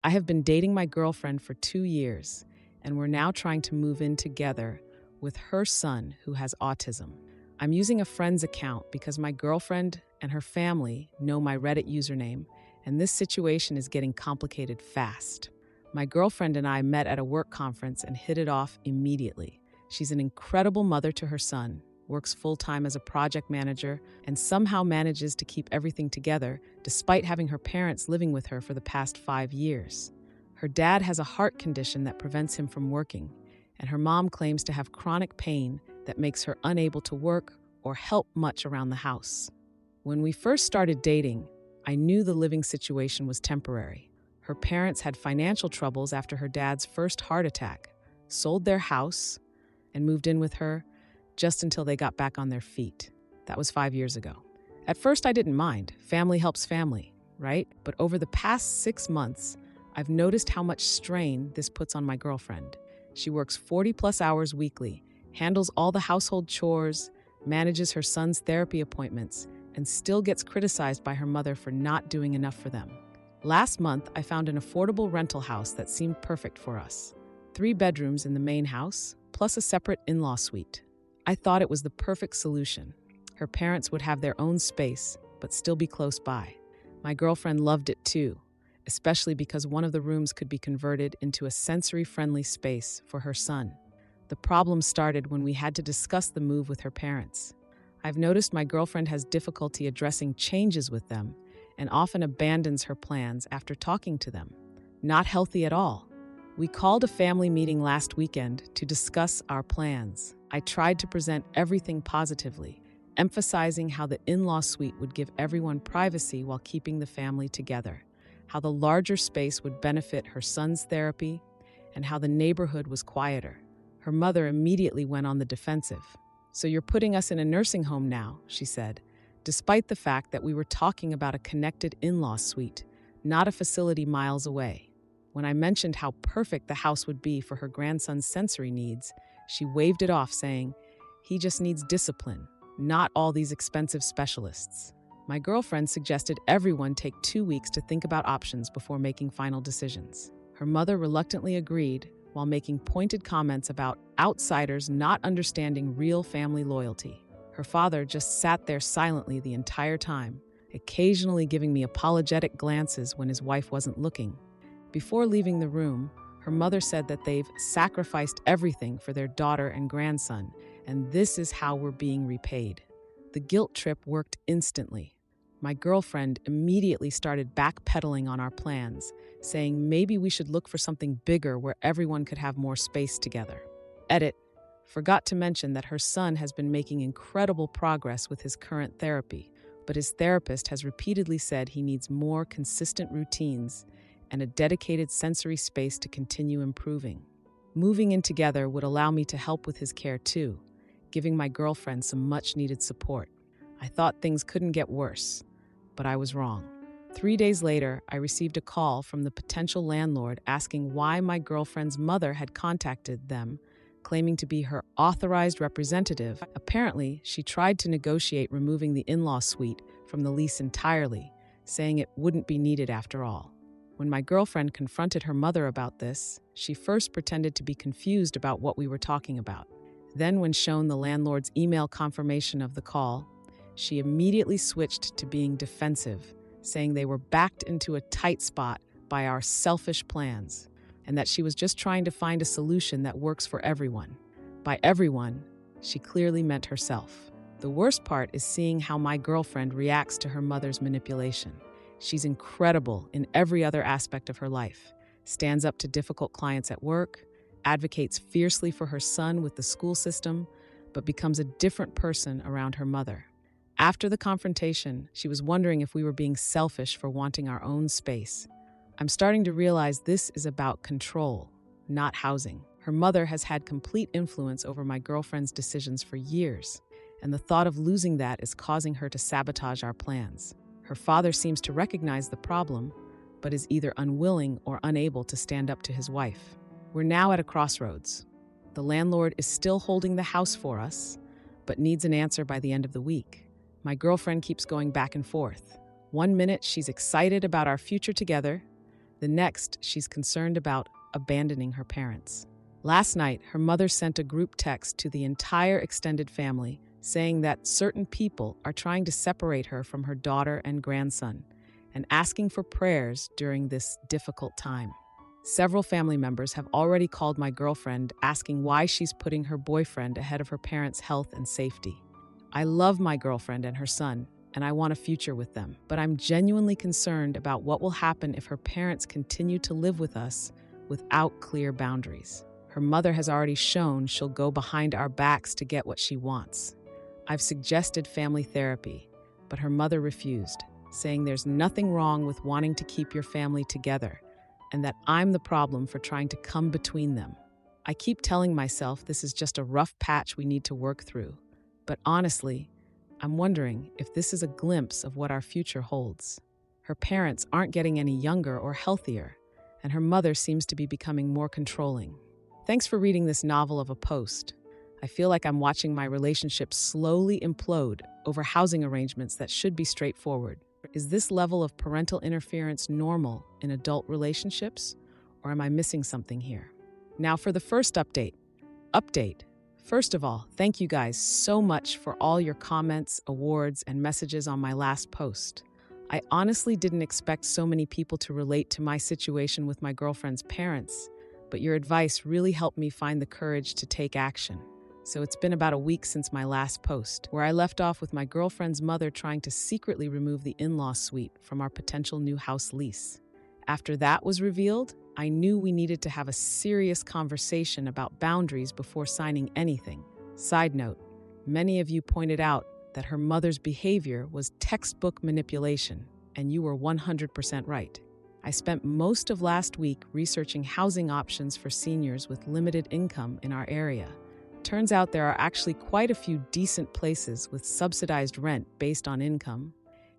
I have been dating my girlfriend for 2 years, and we're now trying to move in together with her son who has autism. I'm using a friend's account because my girlfriend and her family know my Reddit username, and this situation is getting complicated fast. My girlfriend and I met at a work conference and hit it off immediately. She's an incredible mother to her son, works full-time as a project manager, and somehow manages to keep everything together despite having her parents living with her for the past 5 years. Her dad has a heart condition that prevents him from working, and her mom claims to have chronic pain that makes her unable to work or help much around the house. When we first started dating, I knew the living situation was temporary. Her parents had financial troubles after her dad's first heart attack, sold their house, and moved in with her just until they got back on their feet. That was 5 years ago. At first, I didn't mind. Family helps family, right? But over the past 6 months, I've noticed how much strain this puts on my girlfriend. She works 40+ hours weekly, handles all the household chores, manages her son's therapy appointments, and still gets criticized by her mother for not doing enough for them. Last month, I found an affordable rental house that seemed perfect for us. 3 bedrooms in the main house, plus a separate in-law suite. I thought it was the perfect solution. Her parents would have their own space, but still be close by. My girlfriend loved it too, especially because one of the rooms could be converted into a sensory-friendly space for her son. The problem started when we had to discuss the move with her parents. I've noticed my girlfriend has difficulty addressing changes with them and often abandons her plans after talking to them. Not healthy at all. We called a family meeting last weekend to discuss our plans. I tried to present everything positively, emphasizing how the in-law suite would give everyone privacy while keeping the family together, how the larger space would benefit her son's therapy, and how the neighborhood was quieter. Her mother immediately went on the defensive. "So you're putting us in a nursing home now," she said, despite the fact that we were talking about a connected in-law suite, not a facility miles away. When I mentioned how perfect the house would be for her grandson's sensory needs, she waved it off, saying, "He just needs discipline, not all these expensive specialists." My girlfriend suggested everyone take 2 weeks to think about options before making final decisions. Her mother reluctantly agreed, while making pointed comments about outsiders not understanding real family loyalty. Her father just sat there silently the entire time, occasionally giving me apologetic glances when his wife wasn't looking. Before leaving the room, her mother said that they've sacrificed everything for their daughter and grandson, and this is how we're being repaid. The guilt trip worked instantly. My girlfriend immediately started backpedaling on our plans, saying maybe we should look for something bigger where everyone could have more space together. Edit. Forgot to mention that her son has been making incredible progress with his current therapy, but his therapist has repeatedly said he needs more consistent routines and a dedicated sensory space to continue improving. Moving in together would allow me to help with his care too, giving my girlfriend some much-needed support. I thought things couldn't get worse, but I was wrong. 3 days later, I received a call from the potential landlord asking why my girlfriend's mother had contacted them, claiming to be her authorized representative. Apparently, she tried to negotiate removing the in-law suite from the lease entirely, saying it wouldn't be needed after all. When my girlfriend confronted her mother about this, she first pretended to be confused about what we were talking about. Then, when shown the landlord's email confirmation of the call, she immediately switched to being defensive, saying they were backed into a tight spot by our selfish plans, and that she was just trying to find a solution that works for everyone. By everyone, she clearly meant herself. The worst part is seeing how my girlfriend reacts to her mother's manipulation. She's incredible in every other aspect of her life, stands up to difficult clients at work, advocates fiercely for her son with the school system, but becomes a different person around her mother. After the confrontation, she was wondering if we were being selfish for wanting our own space. I'm starting to realize this is about control, not housing. Her mother has had complete influence over my girlfriend's decisions for years, and the thought of losing that is causing her to sabotage our plans. Her father seems to recognize the problem, but is either unwilling or unable to stand up to his wife. We're now at a crossroads. The landlord is still holding the house for us, but needs an answer by the end of the week. My girlfriend keeps going back and forth. 1 minute, she's excited about our future together. The next, she's concerned about abandoning her parents. Last night, her mother sent a group text to the entire extended family saying that certain people are trying to separate her from her daughter and grandson and asking for prayers during this difficult time. Several family members have already called my girlfriend asking why she's putting her boyfriend ahead of her parents' health and safety. I love my girlfriend and her son, and I want a future with them, but I'm genuinely concerned about what will happen if her parents continue to live with us without clear boundaries. Her mother has already shown she'll go behind our backs to get what she wants. I've suggested family therapy, but her mother refused, saying there's nothing wrong with wanting to keep your family together, and that I'm the problem for trying to come between them. I keep telling myself this is just a rough patch we need to work through, but honestly, I'm wondering if this is a glimpse of what our future holds. Her parents aren't getting any younger or healthier, and her mother seems to be becoming more controlling. Thanks for reading this novel of a post. I feel like I'm watching my relationship slowly implode over housing arrangements that should be straightforward. Is this level of parental interference normal in adult relationships, or am I missing something here? Now for the first update. First of all, thank you guys so much for all your comments, awards, and messages on my last post. I honestly didn't expect so many people to relate to my situation with my girlfriend's parents, but your advice really helped me find the courage to take action. So it's been about a week since my last post, where I left off with my girlfriend's mother trying to secretly remove the in-law suite from our potential new house lease. After that was revealed, I knew we needed to have a serious conversation about boundaries before signing anything. Side note, many of you pointed out that her mother's behavior was textbook manipulation, and you were 100% right. I spent most of last week researching housing options for seniors with limited income in our area. Turns out there are actually quite a few decent places with subsidized rent based on income.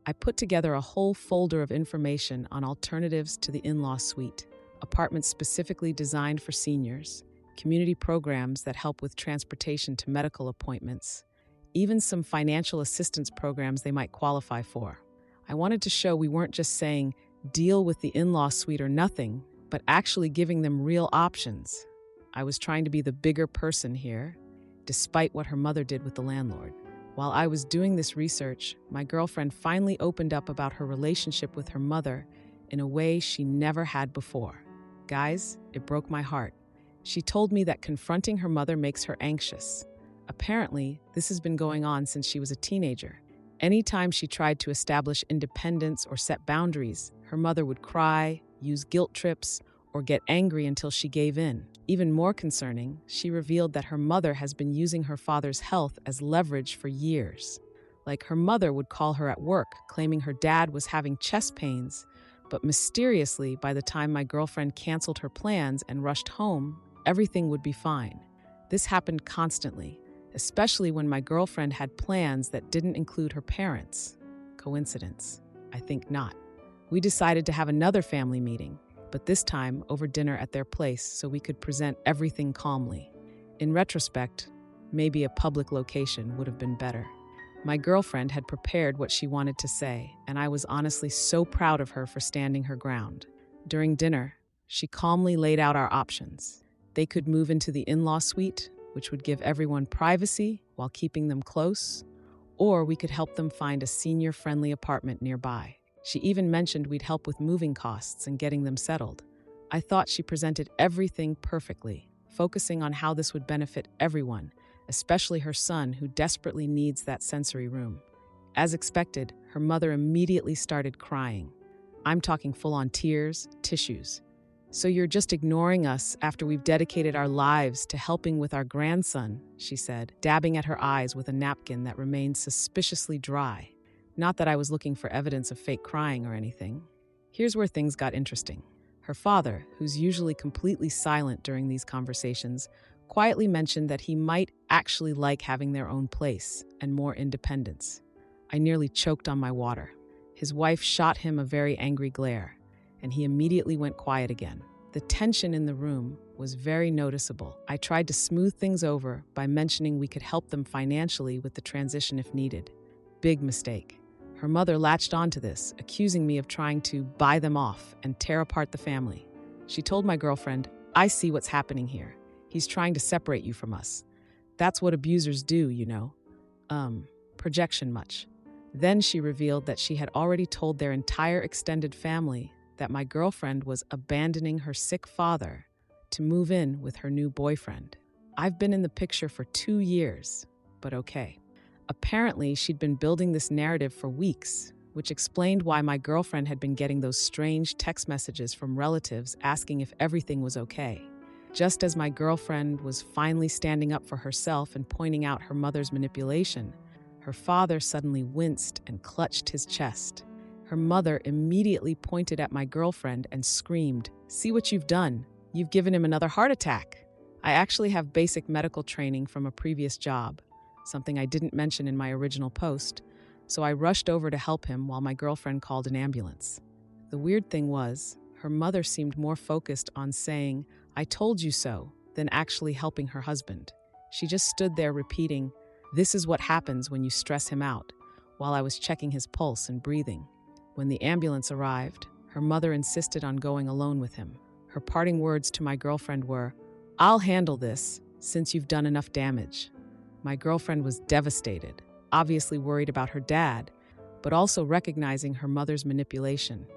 I put together a whole folder of information on alternatives to the in-law suite, apartments specifically designed for seniors, community programs that help with transportation to medical appointments, even some financial assistance programs they might qualify for. I wanted to show we weren't just saying, deal with the in-law suite or nothing, but actually giving them real options. I was trying to be the bigger person here, despite what her mother did with the landlord. While I was doing this research, my girlfriend finally opened up about her relationship with her mother in a way she never had before. Guys, it broke my heart. She told me that confronting her mother makes her anxious. Apparently, this has been going on since she was a teenager. Anytime she tried to establish independence or set boundaries, her mother would cry, use guilt trips, or get angry until she gave in. Even more concerning, she revealed that her mother has been using her father's health as leverage for years. Like her mother would call her at work, claiming her dad was having chest pains, but mysteriously, by the time my girlfriend canceled her plans and rushed home, everything would be fine. This happened constantly, especially when my girlfriend had plans that didn't include her parents. Coincidence? I think not. We decided to have another family meeting, but this time over dinner at their place so we could present everything calmly. In retrospect, maybe a public location would have been better. My girlfriend had prepared what she wanted to say, and I was honestly so proud of her for standing her ground. During dinner, she calmly laid out our options. They could move into the in-law suite, which would give everyone privacy while keeping them close, or we could help them find a senior-friendly apartment nearby. She even mentioned we'd help with moving costs and getting them settled. I thought she presented everything perfectly, focusing on how this would benefit everyone, especially her son, who desperately needs that sensory room. As expected, her mother immediately started crying. I'm talking full-on tears, tissues. "So you're just ignoring us after we've dedicated our lives to helping with our grandson," she said, dabbing at her eyes with a napkin that remained suspiciously dry. Not that I was looking for evidence of fake crying or anything. Here's where things got interesting. Her father, who's usually completely silent during these conversations, quietly mentioned that he might actually like having their own place and more independence. I nearly choked on my water. His wife shot him a very angry glare, and he immediately went quiet again. The tension in the room was very noticeable. I tried to smooth things over by mentioning we could help them financially with the transition if needed. Big mistake. Her mother latched onto this, accusing me of trying to buy them off and tear apart the family. She told my girlfriend, "I see what's happening here. He's trying to separate you from us. That's what abusers do, you know." Projection much. Then she revealed that she had already told their entire extended family that my girlfriend was abandoning her sick father to move in with her new boyfriend. I've been in the picture for 2 years, but okay. Apparently, she'd been building this narrative for weeks, which explained why my girlfriend had been getting those strange text messages from relatives asking if everything was okay. Just as my girlfriend was finally standing up for herself and pointing out her mother's manipulation, her father suddenly winced and clutched his chest. Her mother immediately pointed at my girlfriend and screamed, "See what you've done? You've given him another heart attack." I actually have basic medical training from a previous job, something I didn't mention in my original post, so I rushed over to help him while my girlfriend called an ambulance. The weird thing was, her mother seemed more focused on saying, "I told you so," than actually helping her husband. She just stood there repeating, "This is what happens when you stress him out," while I was checking his pulse and breathing. When the ambulance arrived, her mother insisted on going alone with him. Her parting words to my girlfriend were, "I'll handle this, since you've done enough damage." My girlfriend was devastated, obviously worried about her dad, but also recognizing her mother's manipulation.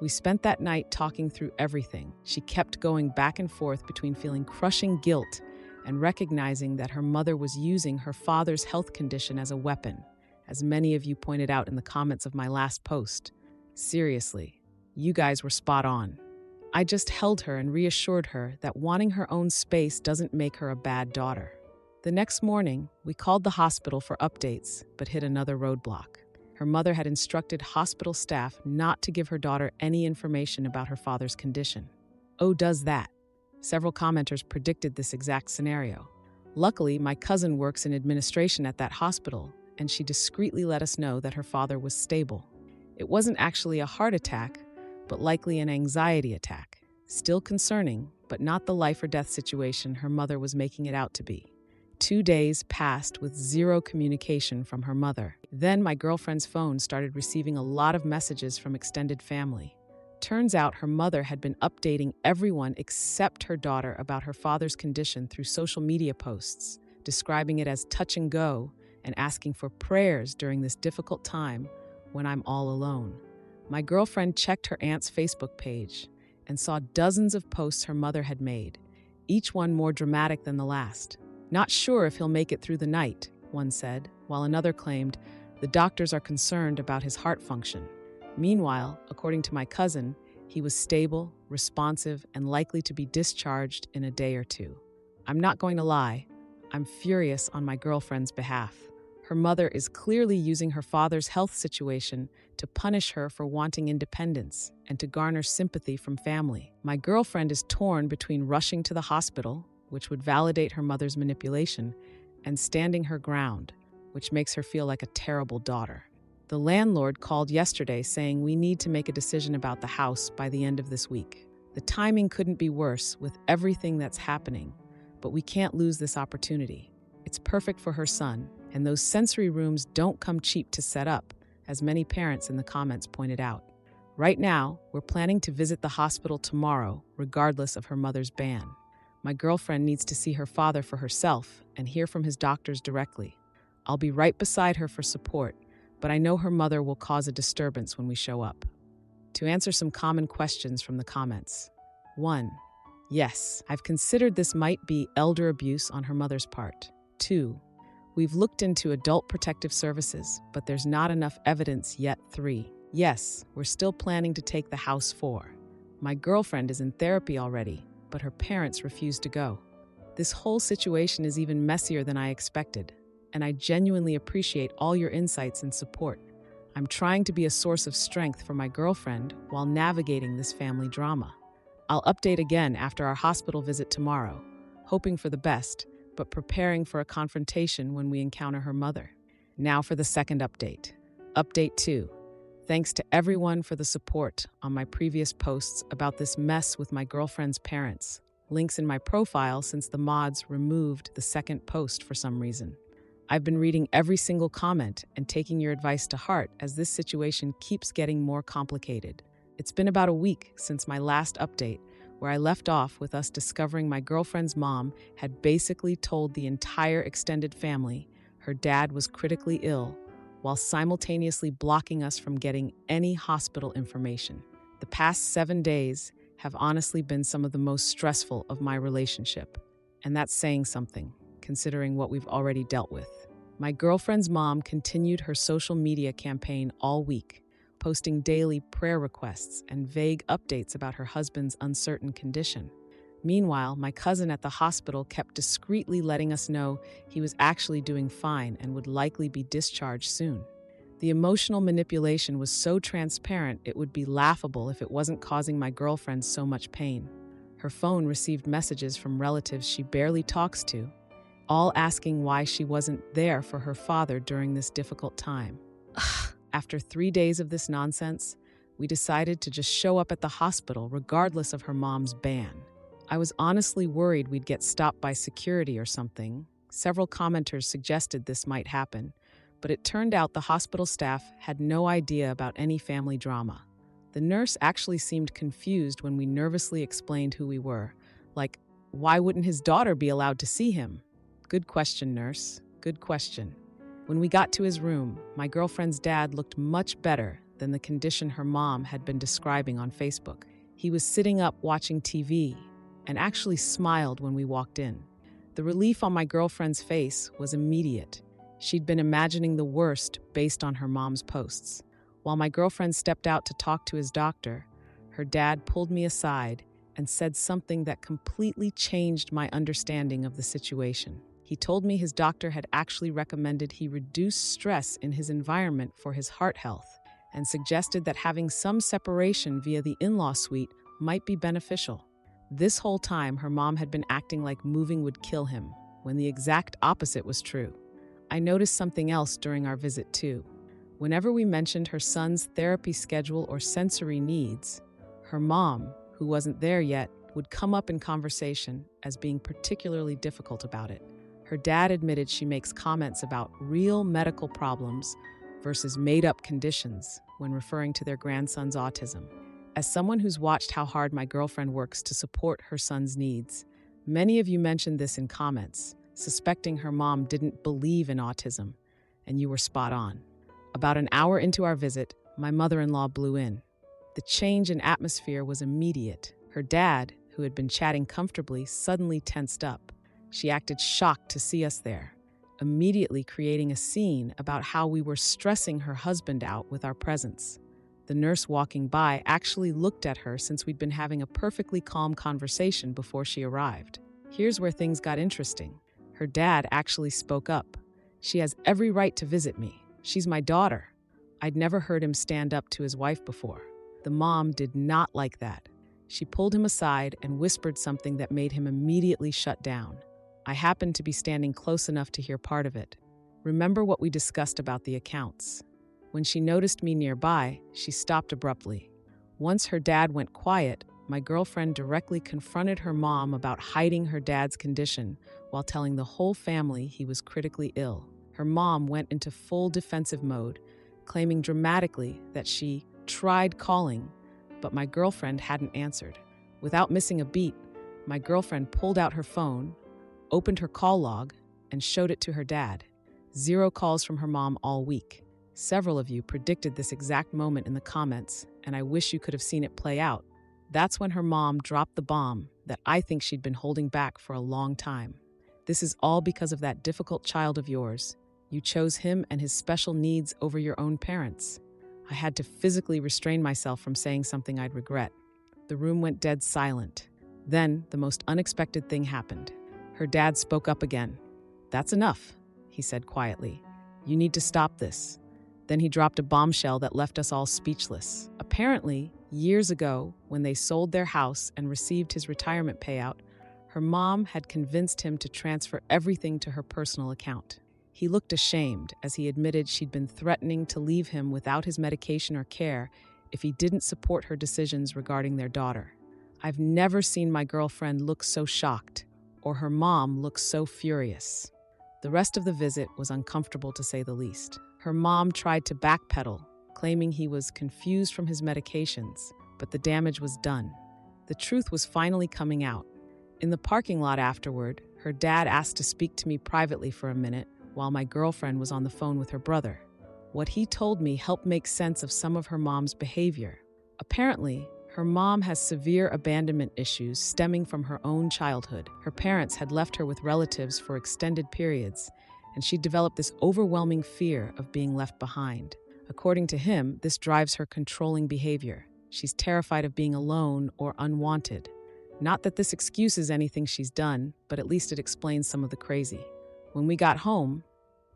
We spent that night talking through everything. She kept going back and forth between feeling crushing guilt and recognizing that her mother was using her father's health condition as a weapon, as many of you pointed out in the comments of my last post. Seriously, you guys were spot on. I just held her and reassured her that wanting her own space doesn't make her a bad daughter. The next morning, we called the hospital for updates, but hit another roadblock. Her mother had instructed hospital staff not to give her daughter any information about her father's condition. Oh, does that? Several commenters predicted this exact scenario. Luckily, my cousin works in administration at that hospital, and she discreetly let us know that her father was stable. It wasn't actually a heart attack, but likely an anxiety attack. Still concerning, but not the life or death situation her mother was making it out to be. 2 days passed with zero communication from her mother. Then my girlfriend's phone started receiving a lot of messages from extended family. Turns out her mother had been updating everyone except her daughter about her father's condition through social media posts, describing it as touch and go and asking for prayers during this difficult time when I'm all alone. My girlfriend checked her aunt's Facebook page and saw dozens of posts her mother had made, each one more dramatic than the last. "Not sure if he'll make it through the night," one said, while another claimed, "The doctors are concerned about his heart function." Meanwhile, according to my cousin, he was stable, responsive, and likely to be discharged in a day or two. I'm not going to lie, I'm furious on my girlfriend's behalf. Her mother is clearly using her father's health situation to punish her for wanting independence and to garner sympathy from family. My girlfriend is torn between rushing to the hospital, which would validate her mother's manipulation, and standing her ground, which makes her feel like a terrible daughter. The landlord called yesterday saying we need to make a decision about the house by the end of this week. The timing couldn't be worse with everything that's happening, but we can't lose this opportunity. It's perfect for her son, and those sensory rooms don't come cheap to set up, as many parents in the comments pointed out. Right now, we're planning to visit the hospital tomorrow, regardless of her mother's ban. My girlfriend needs to see her father for herself and hear from his doctors directly. I'll be right beside her for support, but I know her mother will cause a disturbance when we show up. To answer some common questions from the comments. 1. Yes, I've considered this might be elder abuse on her mother's part. 2. We've looked into adult protective services, but there's not enough evidence yet. 3. Yes, we're still planning to take the house. 4. My girlfriend is in therapy already, but her parents refuse to go. This whole situation is even messier than I expected, and I genuinely appreciate all your insights and support. I'm trying to be a source of strength for my girlfriend while navigating this family drama. I'll update again after our hospital visit tomorrow, hoping for the best, but preparing for a confrontation when we encounter her mother. Now for the second update. Update 2. Thanks to everyone for the support on my previous posts about this mess with my girlfriend's parents. Links in my profile since the mods removed the second post for some reason. I've been reading every single comment and taking your advice to heart as this situation keeps getting more complicated. It's been about a week since my last update, where I left off with us discovering my girlfriend's mom had basically told the entire extended family her dad was critically ill, while simultaneously blocking us from getting any hospital information. The past 7 days have honestly been some of the most stressful of my relationship, and that's saying something, considering what we've already dealt with. My girlfriend's mom continued her social media campaign all week, posting daily prayer requests and vague updates about her husband's uncertain condition. Meanwhile, my cousin at the hospital kept discreetly letting us know he was actually doing fine and would likely be discharged soon. The emotional manipulation was so transparent it would be laughable if it wasn't causing my girlfriend so much pain. Her phone received messages from relatives she barely talks to, all asking why she wasn't there for her father during this difficult time. After 3 days of this nonsense, we decided to just show up at the hospital regardless of her mom's ban. I was honestly worried we'd get stopped by security or something. Several commenters suggested this might happen, but it turned out the hospital staff had no idea about any family drama. The nurse actually seemed confused when we nervously explained who we were, like, why wouldn't his daughter be allowed to see him? Good question, nurse. Good question. When we got to his room, my girlfriend's dad looked much better than the condition her mom had been describing on Facebook. He was sitting up watching TV and actually smiled when we walked in. The relief on my girlfriend's face was immediate. She'd been imagining the worst based on her mom's posts. While my girlfriend stepped out to talk to his doctor, her dad pulled me aside and said something that completely changed my understanding of the situation. He told me his doctor had actually recommended he reduce stress in his environment for his heart health and suggested that having some separation via the in-law suite might be beneficial. This whole time, her mom had been acting like moving would kill him, when the exact opposite was true. I noticed something else during our visit too. Whenever we mentioned her son's therapy schedule or sensory needs, her mom, who wasn't there yet, would come up in conversation as being particularly difficult about it. Her dad admitted she makes comments about real medical problems versus made-up conditions when referring to their grandson's autism. As someone who's watched how hard my girlfriend works to support her son's needs, many of you mentioned this in comments, suspecting her mom didn't believe in autism, and you were spot on. About an hour into our visit, my mother-in-law blew in. The change in atmosphere was immediate. Her dad, who had been chatting comfortably, suddenly tensed up. She acted shocked to see us there, immediately creating a scene about how we were stressing her husband out with our presence. The nurse walking by actually looked at her since we'd been having a perfectly calm conversation before she arrived. Here's where things got interesting. Her dad actually spoke up. She has every right to visit me. She's my daughter. I'd never heard him stand up to his wife before. The mom did not like that. She pulled him aside and whispered something that made him immediately shut down. I happened to be standing close enough to hear part of it. Remember what we discussed about the accounts? When she noticed me nearby, she stopped abruptly. Once her dad went quiet, my girlfriend directly confronted her mom about hiding her dad's condition while telling the whole family he was critically ill. Her mom went into full defensive mode, claiming dramatically that she tried calling, but my girlfriend hadn't answered. Without missing a beat, my girlfriend pulled out her phone, opened her call log, and showed it to her dad. 0 calls from her mom all week. Several of you predicted this exact moment in the comments, and I wish you could have seen it play out. That's when her mom dropped the bomb that I think she'd been holding back for a long time. This is all because of that difficult child of yours. You chose him and his special needs over your own parents. I had to physically restrain myself from saying something I'd regret. The room went dead silent. Then, the most unexpected thing happened. Her dad spoke up again. "That's enough," he said quietly. "You need to stop this." Then he dropped a bombshell that left us all speechless. Apparently, years ago, when they sold their house and received his retirement payout, her mom had convinced him to transfer everything to her personal account. He looked ashamed as he admitted she'd been threatening to leave him without his medication or care if he didn't support her decisions regarding their daughter. I've never seen my girlfriend look so shocked, or her mom look so furious. The rest of the visit was uncomfortable to say the least. Her mom tried to backpedal, claiming he was confused from his medications, but the damage was done. The truth was finally coming out. In the parking lot afterward, her dad asked to speak to me privately for a minute while my girlfriend was on the phone with her brother. What he told me helped make sense of some of her mom's behavior. Apparently, her mom has severe abandonment issues stemming from her own childhood. Her parents had left her with relatives for extended periods, and she developed this overwhelming fear of being left behind. According to him, this drives her controlling behavior. She's terrified of being alone or unwanted. Not that this excuses anything she's done, but at least it explains some of the crazy. When we got home,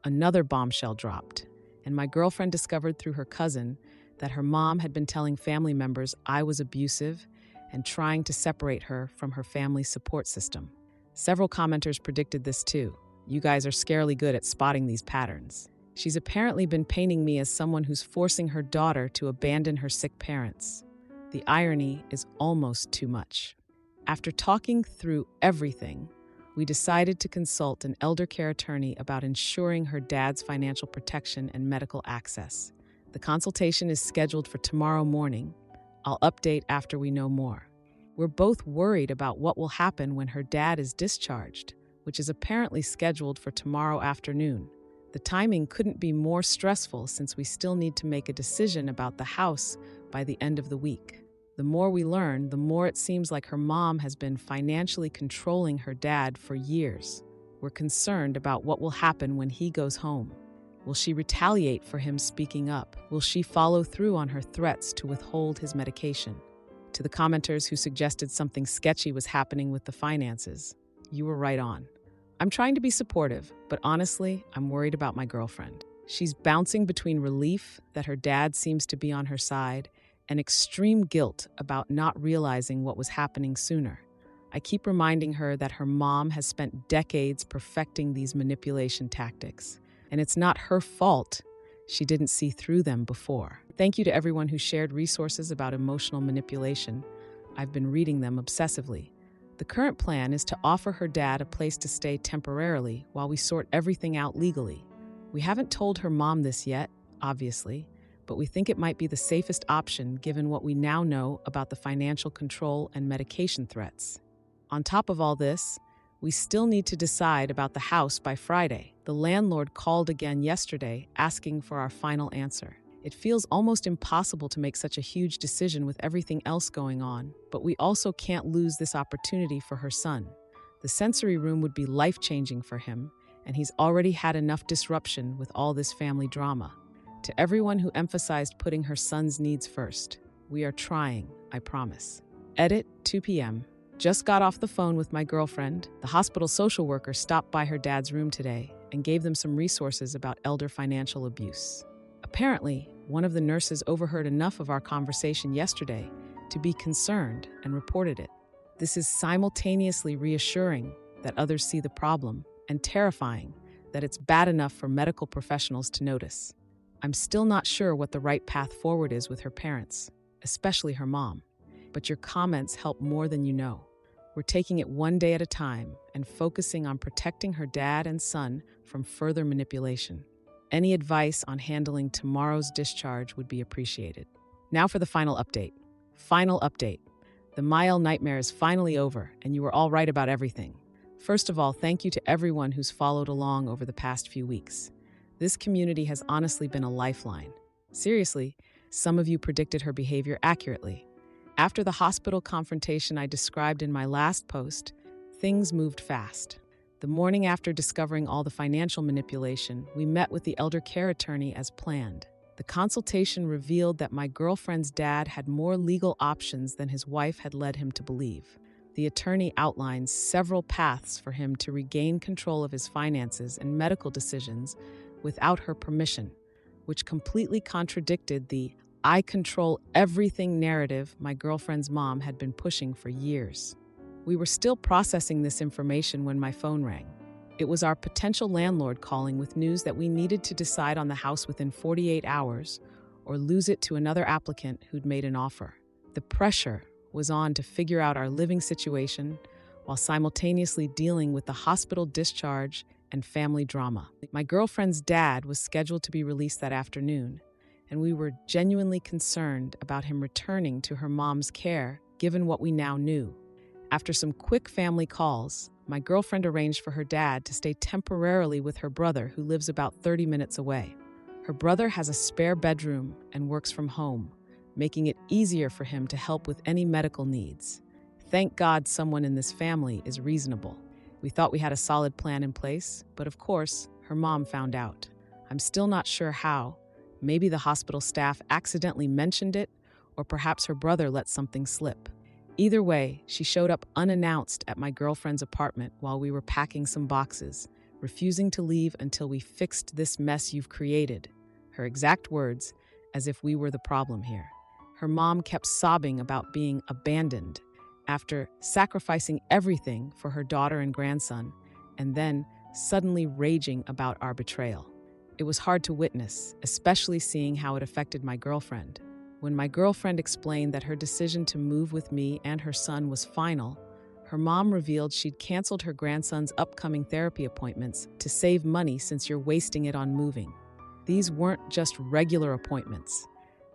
another bombshell dropped, and my girlfriend discovered through her cousin that her mom had been telling family members I was abusive and trying to separate her from her family's support system. Several commenters predicted this too. You guys are scarily good at spotting these patterns. She's apparently been painting me as someone who's forcing her daughter to abandon her sick parents. The irony is almost too much. After talking through everything, we decided to consult an elder care attorney about ensuring her dad's financial protection and medical access. The consultation is scheduled for tomorrow morning. I'll update after we know more. We're both worried about what will happen when her dad is discharged, which is apparently scheduled for tomorrow afternoon. The timing couldn't be more stressful since we still need to make a decision about the house by the end of the week. The more we learn, the more it seems like her mom has been financially controlling her dad for years. We're concerned about what will happen when he goes home. Will she retaliate for him speaking up? Will she follow through on her threats to withhold his medication? To the commenters who suggested something sketchy was happening with the finances, you were right on. I'm trying to be supportive, but honestly, I'm worried about my girlfriend. She's bouncing between relief that her dad seems to be on her side and extreme guilt about not realizing what was happening sooner. I keep reminding her that her mom has spent decades perfecting these manipulation tactics, and it's not her fault she didn't see through them before. Thank you to everyone who shared resources about emotional manipulation. I've been reading them obsessively. The current plan is to offer her dad a place to stay temporarily while we sort everything out legally. We haven't told her mom this yet, obviously, but we think it might be the safest option given what we now know about the financial control and medication threats. On top of all this, we still need to decide about the house by Friday. The landlord called again yesterday asking for our final answer. It feels almost impossible to make such a huge decision with everything else going on, but we also can't lose this opportunity for her son. The sensory room would be life-changing for him, and he's already had enough disruption with all this family drama. To everyone who emphasized putting her son's needs first, we are trying, I promise. Edit, 2 p.m. Just got off the phone with my girlfriend. The hospital social worker stopped by her dad's room today and gave them some resources about elder financial abuse. Apparently, one of the nurses overheard enough of our conversation yesterday to be concerned and reported it. This is simultaneously reassuring that others see the problem and terrifying that it's bad enough for medical professionals to notice. I'm still not sure what the right path forward is with her parents, especially her mom, but your comments help more than you know. We're taking it one day at a time and focusing on protecting her dad and son from further manipulation. Any advice on handling tomorrow's discharge would be appreciated. Now for the final update. Final update. The Mael nightmare is finally over, and you were all right about everything. First of all, thank you to everyone who's followed along over the past few weeks. This community has honestly been a lifeline. Seriously, some of you predicted her behavior accurately. After the hospital confrontation I described in my last post, things moved fast. The morning after discovering all the financial manipulation, we met with the elder care attorney as planned. The consultation revealed that my girlfriend's dad had more legal options than his wife had led him to believe. The attorney outlined several paths for him to regain control of his finances and medical decisions without her permission, which completely contradicted the "I control everything" narrative my girlfriend's mom had been pushing for years. We were still processing this information when my phone rang. It was our potential landlord calling with news that we needed to decide on the house within 48 hours or lose it to another applicant who'd made an offer. The pressure was on to figure out our living situation while simultaneously dealing with the hospital discharge and family drama. My girlfriend's dad was scheduled to be released that afternoon, and we were genuinely concerned about him returning to her mom's care, given what we now knew. After some quick family calls, my girlfriend arranged for her dad to stay temporarily with her brother, who lives about 30 minutes away. Her brother has a spare bedroom and works from home, making it easier for him to help with any medical needs. Thank God someone in this family is reasonable. We thought we had a solid plan in place, but of course, her mom found out. I'm still not sure how. Maybe the hospital staff accidentally mentioned it, or perhaps her brother let something slip. Either way, she showed up unannounced at my girlfriend's apartment while we were packing some boxes, refusing to leave until we fixed this mess you've created. Her exact words, as if we were the problem here. Her mom kept sobbing about being abandoned after sacrificing everything for her daughter and grandson, and then suddenly raging about our betrayal. It was hard to witness, especially seeing how it affected my girlfriend. When my girlfriend explained that her decision to move with me and her son was final, her mom revealed she'd canceled her grandson's upcoming therapy appointments to save money since you're wasting it on moving. These weren't just regular appointments.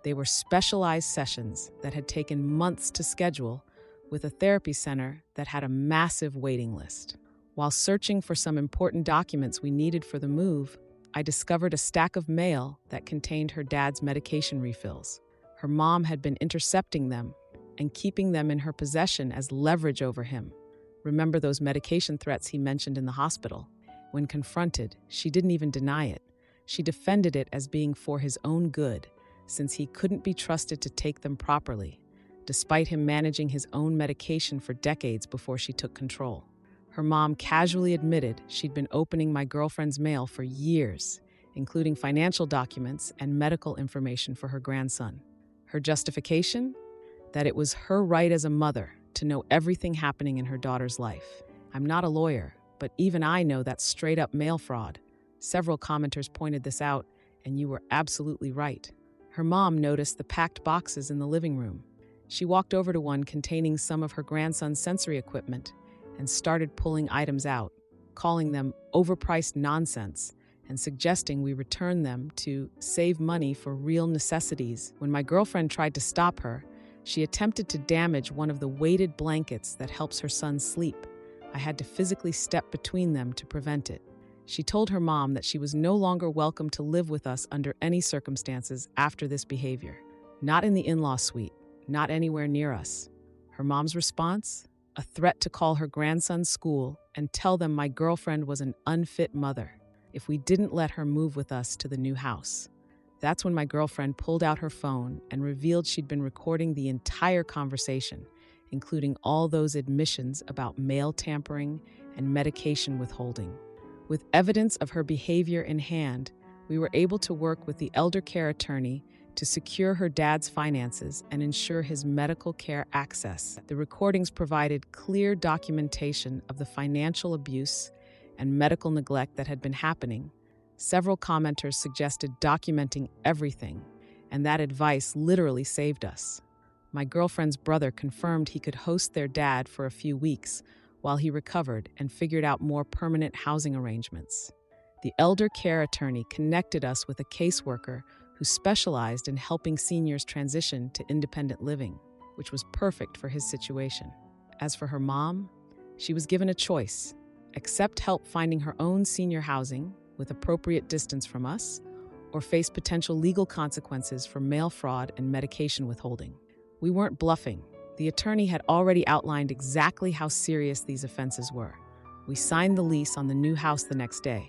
They were specialized sessions that had taken months to schedule with a therapy center that had a massive waiting list. While searching for some important documents we needed for the move, I discovered a stack of mail that contained her dad's medication refills. Her mom had been intercepting them and keeping them in her possession as leverage over him. Remember those medication threats he mentioned in the hospital? When confronted, she didn't even deny it. She defended it as being for his own good, since he couldn't be trusted to take them properly, despite him managing his own medication for decades before she took control. Her mom casually admitted she'd been opening my girlfriend's mail for years, including financial documents and medical information for her grandson. Her justification? That it was her right as a mother to know everything happening in her daughter's life. I'm not a lawyer, but even I know that's straight-up mail fraud. Several commenters pointed this out, and you were absolutely right. Her mom noticed the packed boxes in the living room. She walked over to one containing some of her grandson's sensory equipment and started pulling items out, calling them overpriced nonsense and suggesting we return them to save money for real necessities. When my girlfriend tried to stop her, she attempted to damage one of the weighted blankets that helps her son sleep. I had to physically step between them to prevent it. She told her mom that she was no longer welcome to live with us under any circumstances after this behavior. Not in the in-law suite, not anywhere near us. Her mom's response? A threat to call her grandson's school and tell them my girlfriend was an unfit mother if we didn't let her move with us to the new house. That's when my girlfriend pulled out her phone and revealed she'd been recording the entire conversation, including all those admissions about mail tampering and medication withholding. With evidence of her behavior in hand, we were able to work with the elder care attorney to secure her dad's finances and ensure his medical care access. The recordings provided clear documentation of the financial abuse and medical neglect that had been happening. Several commenters suggested documenting everything, and that advice literally saved us. My girlfriend's brother confirmed he could host their dad for a few weeks while he recovered and figured out more permanent housing arrangements. The elder care attorney connected us with a caseworker who specialized in helping seniors transition to independent living, which was perfect for his situation. As for her mom, she was given a choice: accept help finding her own senior housing with appropriate distance from us, or face potential legal consequences for mail fraud and medication withholding. We weren't bluffing. The attorney had already outlined exactly how serious these offenses were. We signed the lease on the new house the next day.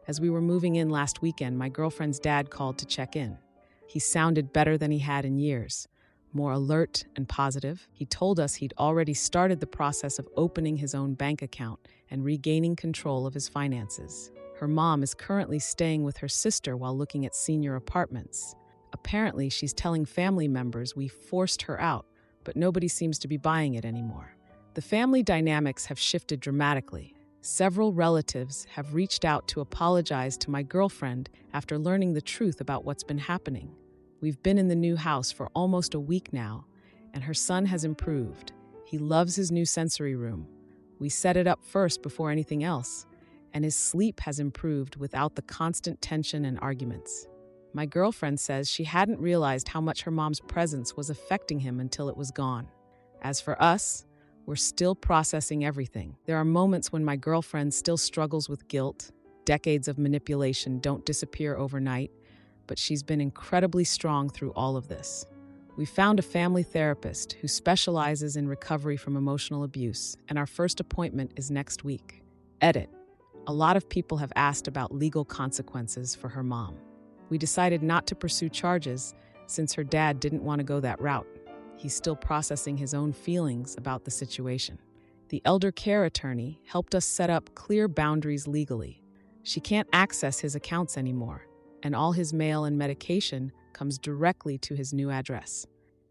As we were moving in last weekend, my girlfriend's dad called to check in. He sounded better than he had in years, more alert and positive. He told us he'd already started the process of opening his own bank account and regaining control of his finances. Her mom is currently staying with her sister while looking at senior apartments. Apparently, she's telling family members we forced her out, but nobody seems to be buying it anymore. The family dynamics have shifted dramatically. Several relatives have reached out to apologize to my girlfriend after learning the truth about what's been happening. We've been in the new house for almost a week now, and her son has improved. He loves his new sensory room. We set it up first before anything else, and his sleep has improved without the constant tension and arguments. My girlfriend says she hadn't realized how much her mom's presence was affecting him until it was gone. As for us, we're still processing everything. There are moments when my girlfriend still struggles with guilt. Decades of manipulation don't disappear overnight, but she's been incredibly strong through all of this. We found a family therapist who specializes in recovery from emotional abuse, and our first appointment is next week. Edit. A lot of people have asked about legal consequences for her mom. We decided not to pursue charges since her dad didn't want to go that route. He's still processing his own feelings about the situation. The elder care attorney helped us set up clear boundaries legally. She can't access his accounts anymore, and all his mail and medication comes directly to his new address.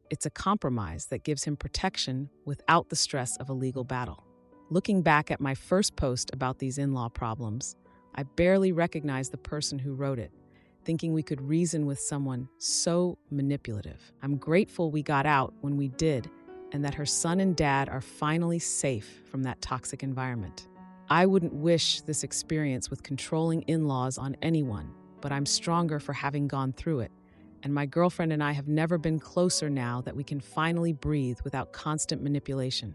It's a compromise that gives him protection without the stress of a legal battle. Looking back at my first post about these in-law problems, I barely recognized the person who wrote it, thinking we could reason with someone so manipulative. I'm grateful we got out when we did, and that her son and dad are finally safe from that toxic environment. I wouldn't wish this experience with controlling in-laws on anyone, but I'm stronger for having gone through it, and my girlfriend and I have never been closer now that we can finally breathe without constant manipulation.